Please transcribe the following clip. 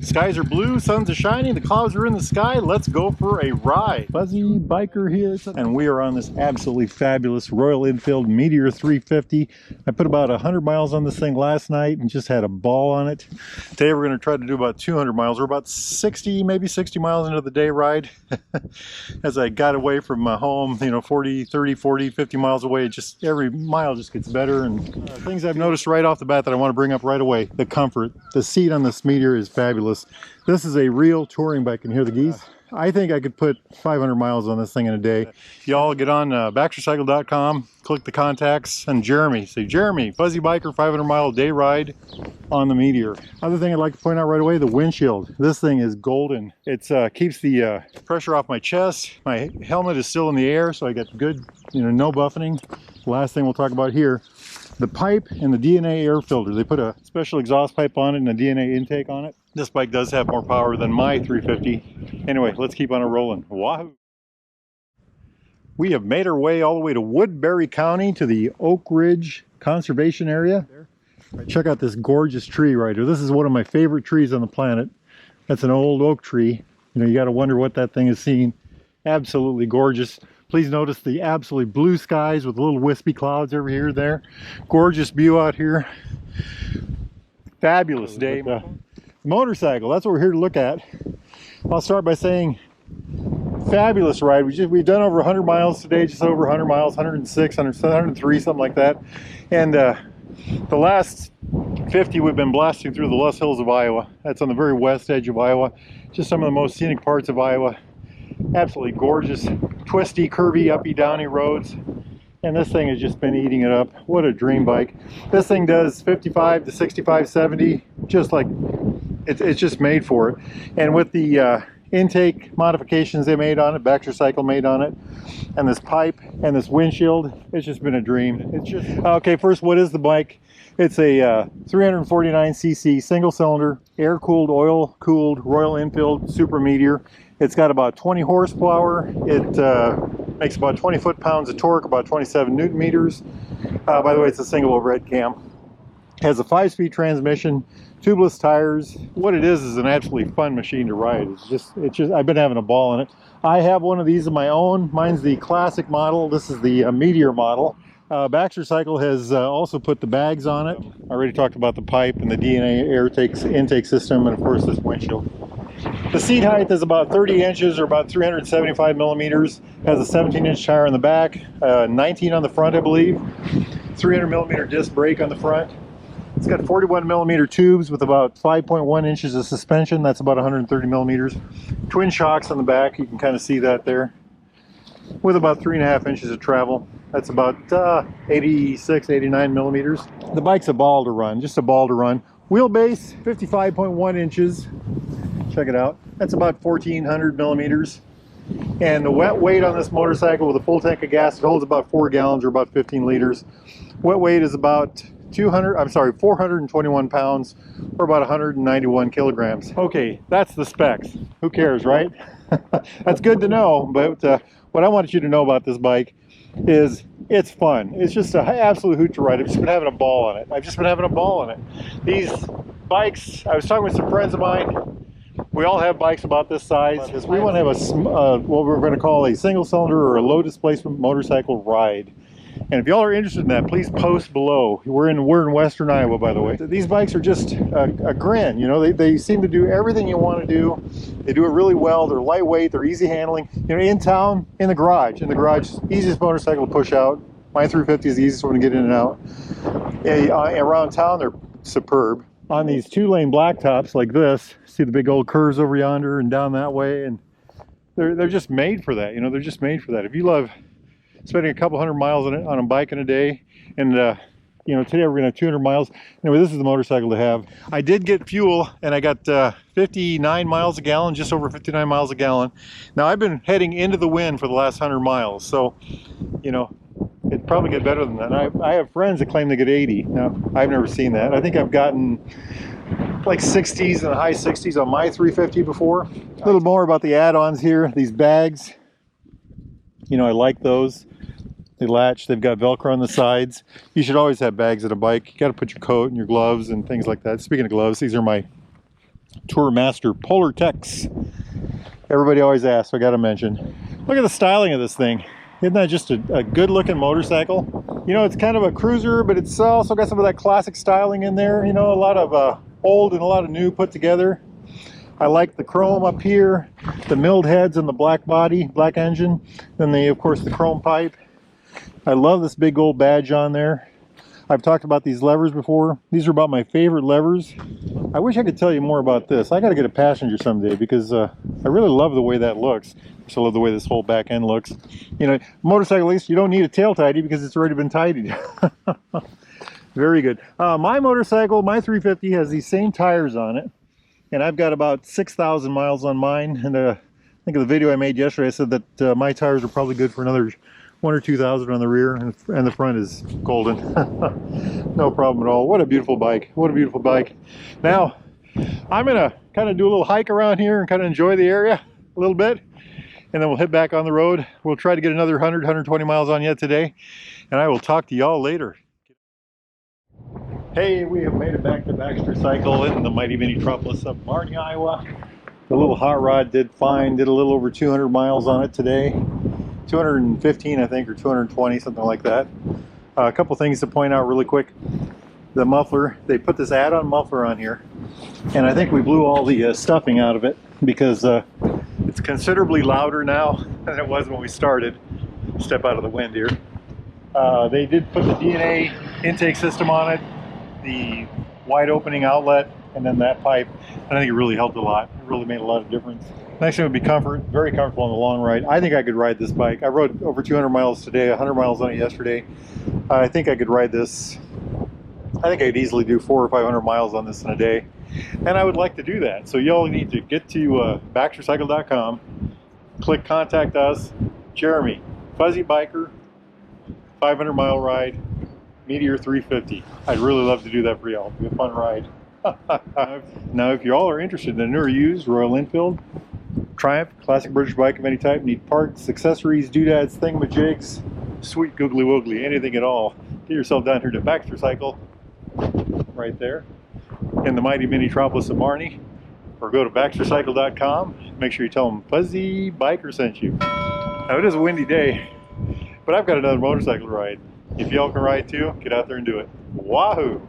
Skies are blue, suns are shining, the clouds are in the sky. Let's go for a ride. Fuzzy biker here, and we are on this absolutely fabulous Royal Enfield Meteor 350. I put about 100 miles on this thing last night and just had a ball on it. Today we're going to try to do about 200 miles. We're about 60, maybe 60 miles into the day ride. As I got away from my home, 40, 30, 40, 50 miles away, just every mile just gets better. And things I've noticed right off the bat that I want to bring up right away: the comfort. The seat on this Meteor is fabulous. This is a real touring bike. Can you hear the geese? I think I could put 500 miles on this thing in a day. Y'all get on baxtercycle.com, click the contacts, and Jeremy. Say, Jeremy, Fuzzy Biker 500 mile day ride on the Meteor. Other thing I'd like to point out right away, the windshield. This thing is golden. It keeps the pressure off my chest. My helmet is still in the air, so I got good, no buffeting. Last thing we'll talk about here, the pipe and the DNA air filter. They put a special exhaust pipe on it and a DNA intake on it. This bike does have more power than my 350. Anyway, let's keep on it rolling. Wahoo! We have made our way all the way to Woodbury County to the Oak Ridge Conservation Area. Check out this gorgeous tree right here. This is one of my favorite trees on the planet. That's an old oak tree. You got to wonder what that thing is seeing. Absolutely gorgeous. Please notice the absolutely blue skies with little wispy clouds over here, there. Gorgeous view out here. Fabulous day. Motorcycle, that's what we're here to look at. I'll start by saying, fabulous ride. We've done over 100 miles today, just over 100 miles, 106, 103, something like that. And the last 50 we've been blasting through the Loess Hills of Iowa. That's on the very west edge of Iowa. Just some of the most scenic parts of Iowa. Absolutely gorgeous, twisty, curvy, uppy, downy roads. And this thing has just been eating it up. What a dream bike. This thing does 55 to 65, 70, just like it's just made for it. And with the intake modifications they made on it, Baxter Cycle made on it, and this pipe and this windshield, it's just been a dream. It's just okay. First, what is the bike? It's a 349cc single cylinder, air-cooled, oil-cooled Royal Enfield Super Meteor. It's got about 20 horsepower. It makes about 20 foot-pounds of torque, about 27 newton meters. By the way, it's a single overhead cam. It has a 5-speed transmission, tubeless tires. What it is an absolutely fun machine to ride. It's just I've been having a ball in it. I have one of these of my own. Mine's the classic model. This is the Meteor model. Baxter Cycle has also put the bags on it. I already talked about the pipe and the DNA air intake system, and of course this windshield. The seat height is about 30 inches or about 375 millimeters. Has a 17-inch tire on the back, 19 on the front, I believe. 300 millimeter disc brake on the front. It's got 41 millimeter tubes with about 5.1 inches of suspension. That's about 130 millimeters. Twin shocks on the back. You can kind of see that there. With about 3.5 inches of travel. That's about 86, 89 millimeters. The bike's a ball to run, just a ball to run. Wheelbase, 55.1 inches. Check it out. That's about 1,400 millimeters. And the wet weight on this motorcycle with a full tank of gas, it holds about 4 gallons or about 15 liters. Wet weight is about 421 pounds or about 191 kilograms. Okay, that's the specs. Who cares, right? That's good to know, but what I wanted you to know about this bike is it's fun. It's just an absolute hoot to ride. I've just been having a ball on it. These bikes, I was talking with some friends of mine. We all have bikes about this size because we want to have what we're going to call a single cylinder or a low displacement motorcycle ride. And if y'all are interested in that, please post below. We're in western Iowa, by the way. These bikes are just a grin. They seem to do everything you want to do. They do it really well. They're lightweight. They're easy handling. In town, in the garage, easiest motorcycle to push out. My 350 is the easiest one to get in and out. Around town, they're superb. On these 2-lane blacktops like this, see the big old curves over yonder and down that way, and they're just made for that. They're just made for that. If you love spending a couple hundred miles on a bike in a day, and today we're gonna have 200 miles. Anyway, this is the motorcycle to have. I did get fuel, and I got 59 miles a gallon, just over 59 miles a gallon. Now I've been heading into the wind for the last 100 miles, so it'd probably get better than that. And I have friends that claim they get 80. Now I've never seen that. I think I've gotten like 60s and high 60s on my 350 before. A little more about the add-ons here. These bags, I like those. They latch, they've got Velcro on the sides. You should always have bags at a bike. You got to put your coat and your gloves and things like that. Speaking of gloves, these are my Tourmaster Polar Tex. Everybody always asks, so I got to mention. Look at the styling of this thing. Isn't that just a good looking motorcycle? You know, it's kind of a cruiser, but it's also got some of that classic styling in there. You know, a lot of old and a lot of new put together. I like the chrome up here, the milled heads and the black body, black engine. Then of course, the chrome pipe. I love this big old badge on there. I've talked about these levers before. These are about my favorite levers. I wish I could tell you more about this. I got to get a passenger someday because I really love the way that looks. I also love the way this whole back end looks. You know, motorcyclists, you don't need a tail tidy because it's already been tidied. Very good. My motorcycle, my 350, has these same tires on it. And I've got about 6,000 miles on mine. And I think of the video I made yesterday, I said that my tires are probably good for another 1 or 2,000 on the rear, and the front is golden. No problem at all. What a beautiful bike. What a beautiful bike. Now, I'm going to kind of do a little hike around here and kind of enjoy the area a little bit. And then we'll head back on the road. We'll try to get another 100, 120 miles on yet today. And I will talk to y'all later. Hey, we have made it back to Baxter Cycle in the mighty metropolis of Marnie, Iowa. The little hot rod did fine. Did a little over 200 miles on it today. 215, I think, or 220, something like that. A couple things to point out really quick. The muffler, they put this add-on muffler on here, and I think we blew all the stuffing out of it because it's considerably louder now than it was when we started. Step out of the wind here. They did put the DNA intake system on it, the wide opening outlet, and then that pipe, and I think it really helped a lot. It really made a lot of difference. Next thing would be comfort, very comfortable on the long ride. I think I could ride this bike. I rode over 200 miles today, 100 miles on it yesterday. I think I could ride this. I think I could easily do 400 or 500 miles on this in a day. And I would like to do that. So y'all need to get to baxtercycle.com, click contact us, Jeremy, fuzzy biker, 500 mile ride, Meteor 350. I'd really love to do that for y'all. It'd be a fun ride. Now, if you all are interested in a new or used Royal Enfield, Triumph, classic British bike of any type, need parts, accessories, doodads, thingamajigs, sweet googly woogly, anything at all, get yourself down here to Baxter Cycle, right there, in the mighty metropolis of Marnie, or go to baxtercycle.com. Make sure you tell them Fuzzy Biker sent you. Now, it is a windy day, but I've got another motorcycle to ride. If y'all can ride too, get out there and do it. Wahoo!